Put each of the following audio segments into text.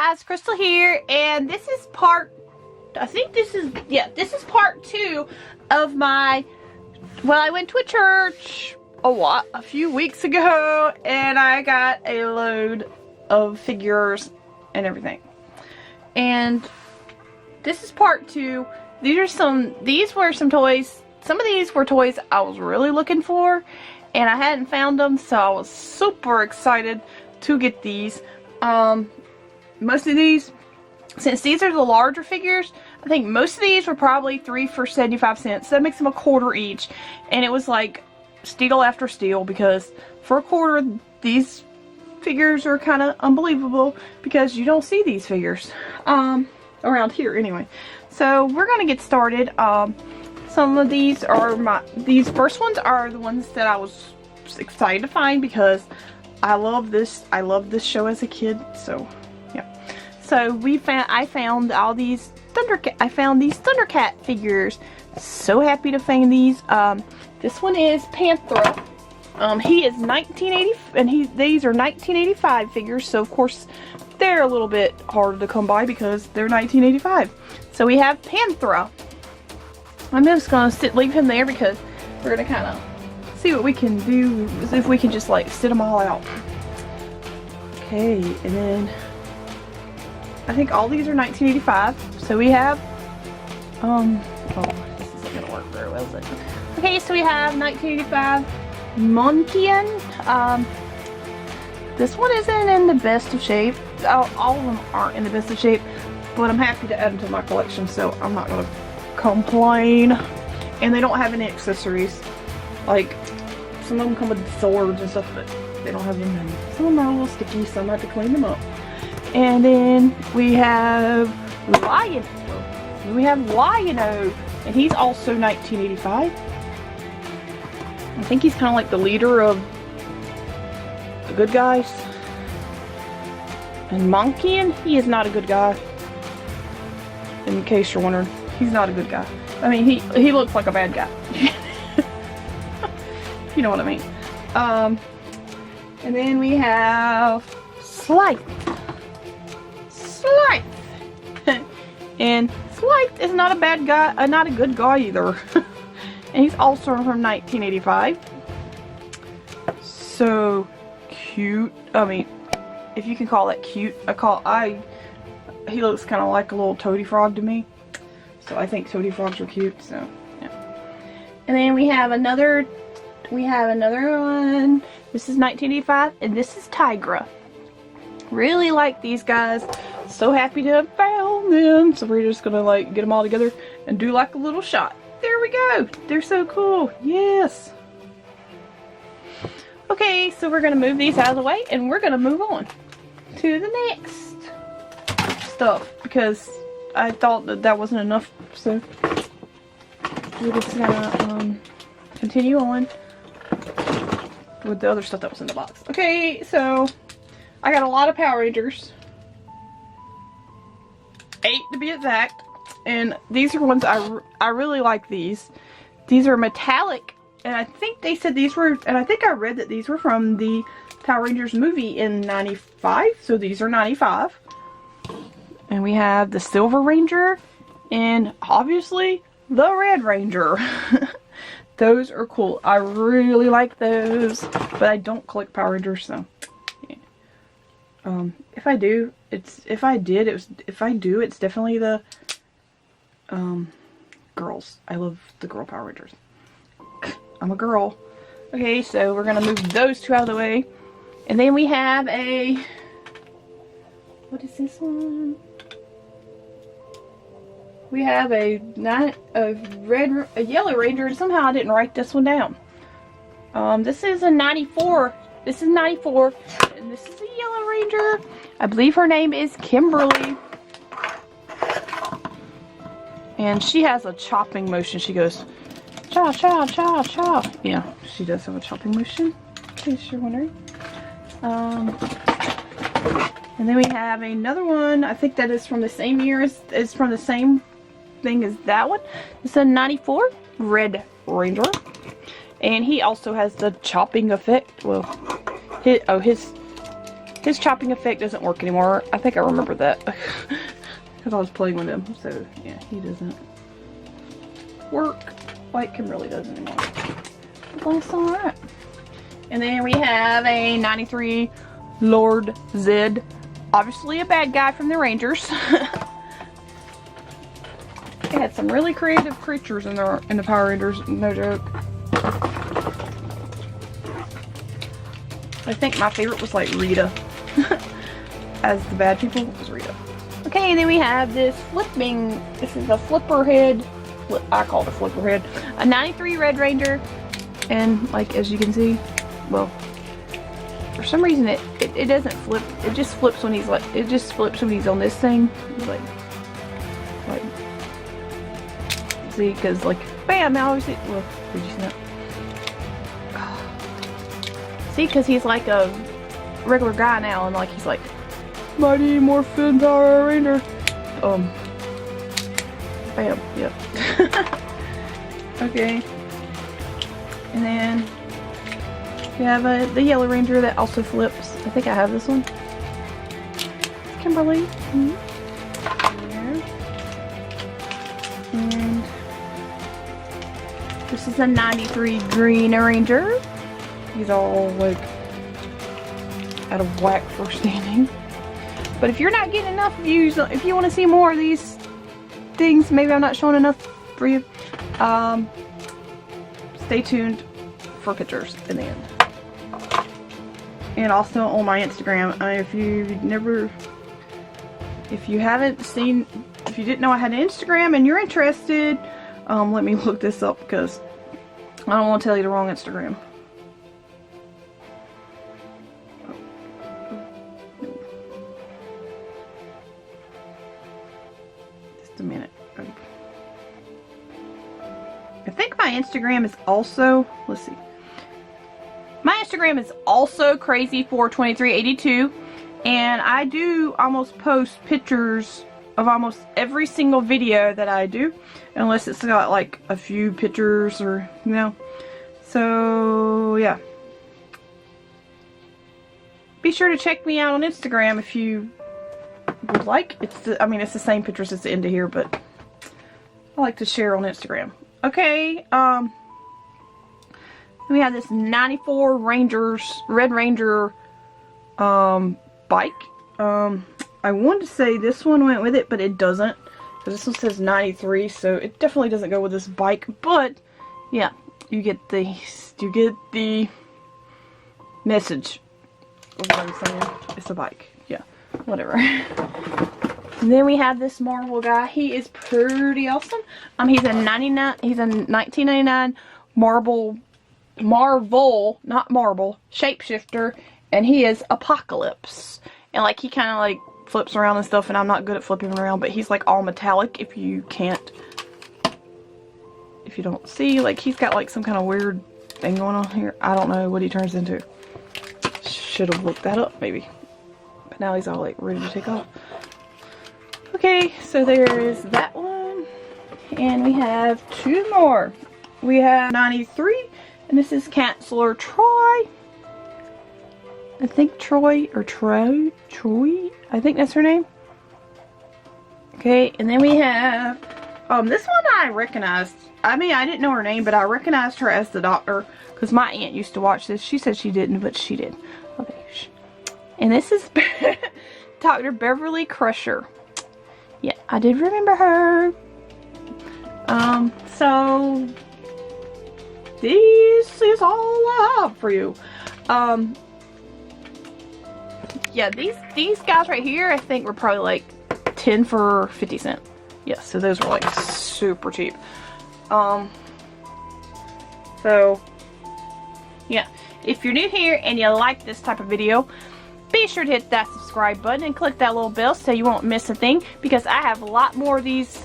guys, Crystal here, and this is part, this is part 2 of my, well, I went to a church a few weeks ago, and I got a load of figures and everything. And this is part 2. These were some toys. Some of these were toys I was really looking for, and I hadn't found them, so I was super excited to get these. Most of these, since these are the larger figures, I think most of these were probably 3 for 75 cents. That makes them $1 each, and it was like steal after steal, because for $1 these figures are kind of unbelievable, because you don't see these figures around here anyway. So we're gonna get started. Some of these are these first ones are the ones that I was excited to find, because I love this show as a kid. So yeah, so I found all these ThunderCat figures. So happy to find these. This one is Panthera. He is 1980, and these are 1985 figures, so of course they're a little bit harder to come by because they're 1985. So we have Panthera. I'm just gonna leave him there, because we're gonna kind of see what we can do, if we can just like sit them all out. Okay, and then I think all these are 1985. So we have oh, this isn't gonna work very well, is it? Okay, so we have 1985 Monkian. This one isn't in the best of shape. All of them aren't in the best of shape, but I'm happy to add them to my collection, so I'm not gonna complain. And they don't have any accessories. Like, some of them come with swords and stuff, but they don't have them. And some of them are a little sticky, so I'm going to have to clean them up. And then we have Lion. We have Lion-O, and he's also 1985. I think he's kind of like the leader of the good guys. And Monkian, he is not a good guy. In case you're wondering, he's not a good guy. I mean, he looks like a bad guy. You know what I mean. And then we have Slithe. And Slithe is not a bad guy, not a good guy either. And he's also from 1985. So cute. I mean, if you can call that cute, he looks kind of like a little toady frog to me. So I think toady frogs are cute. So yeah. And then we have another one. This is 1985, and this is Tigra. Really like these guys. So happy to have found them. So we're just gonna like get them all together and do like a little shot. There we go. They're so cool. Yes. Okay, so we're gonna move these out of the way, and we're gonna move on to the next stuff, because I thought that wasn't enough. So we're just gonna continue on with the other stuff that was in the box. Okay, so I got a lot of Power Rangers. 8 to be exact. And these are ones I really like these. These are metallic, and I think they said these were, and I think I read that these were from the Power Rangers movie in 95. So these are 95. And we have the Silver Ranger, and obviously the Red Ranger. Those are cool. I really like those, but I don't collect Power Rangers, so yeah. If I do, it's definitely the girls. I love the girl Power Rangers. I'm a girl. Okay, so we're gonna move those two out of the way, and then we have what is this one? We have a Yellow Ranger, and somehow I didn't write this one down. This is a 94. This is 94, and this is a Yellow Ranger. I believe her name is Kimberly. And she has a chopping motion. She goes, chop, chop, chop, chop. Yeah, she does have a chopping motion, in case you're wondering. And then we have another one. I think that is from the same year as from the same thing as that one. It's a 94 Red Ranger, and he also has the chopping effect. Well, his His chopping effect doesn't work anymore. I think I remember that. Because I was playing with him. So, yeah, he doesn't work like Kimberly does anymore. But that's alright. And then we have a 93 Lord Zed. Obviously a bad guy from the Rangers. They had some really creative creatures in the Power Rangers, no joke. I think my favorite was like Rita. As the bad people, was Rita. Okay, and then we have this this is a flipper head. I call it a flipper head. A 93 Red Ranger. And like, as you can see, well, for some reason it doesn't flip. It just flips when he's like, it just flips when he's on this thing. Like, see, because like, bam, now we see, well, did you see that? See, because he's like a regular guy now, and like, he's like, Mighty Morphin Power Ranger. Bam, yep. Okay. And then we have the Yellow Ranger that also flips. I think I have this one. Kimberly. There. And this is a 93 Green Ranger. He's all like out of whack for standing. But if you're not getting enough views, if you want to see more of these things, maybe I'm not showing enough for you, stay tuned for pictures in the end. And also on my Instagram, if you haven't seen, if you didn't know I had an Instagram and you're interested, let me look this up because I don't want to tell you the wrong Instagram. Just a minute. I think my Instagram is also, let's see. My Instagram is also crazy42382, and I do almost post pictures of almost every single video that I do, unless it's got like a few pictures or, you know. So yeah, be sure to check me out on Instagram if you would like. It's the same pictures as the end of here, but I like to share on Instagram. Okay, we have this 94 Red Ranger bike. I wanted to say this one went with it, but it doesn't, because this one says 93, so it definitely doesn't go with this bike. But yeah, you get the message of what I'm saying. It's a bike. Yeah, whatever. And then we have this Marvel guy. He is pretty awesome. He's a 1999 Marvel, not Marble, shapeshifter, and he is Apocalypse. And like, he kind of like flips around and stuff, and I'm not good at flipping around, but he's like all metallic. If you don't see, like, he's got like some kind of weird thing going on here. I don't know what he turns into. Should have looked that up maybe. But now he's all like ready to take off. Okay, so there is that one. And we have two more. We have 93, and this is Chancellor Troy. I think Troy, I think that's her name. Okay, and then we have, this one I recognized. I mean, I didn't know her name, but I recognized her as the Doctor, because my aunt used to watch this. She said she didn't, but she did. Okay, and this is Dr. Beverly Crusher. Yeah, I did remember her. So this is all I have for you. Yeah, these guys right here, I think were probably like 10 for 50 cents. Yeah, so those were like super cheap. So yeah, if you're new here and you like this type of video, be sure to hit that subscribe button and click that little bell so you won't miss a thing, because I have a lot more of these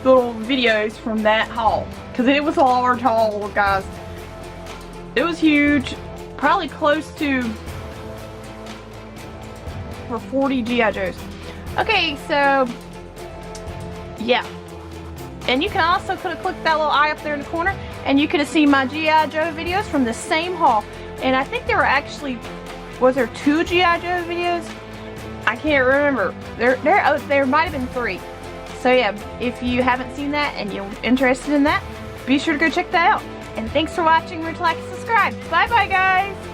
little videos from that haul, because it was a large haul, guys. It was huge, probably close to for 40 G.I. Joes. Okay, so yeah, and you can also click that little eye up there in the corner, and you could have seen my G.I. Joe videos from the same haul. And I think they were actually was there 2 G.I. Joe videos? I can't remember. There might have been 3. So yeah, if you haven't seen that and you're interested in that, be sure to go check that out. And thanks for watching. Remember to like and subscribe. Bye bye guys!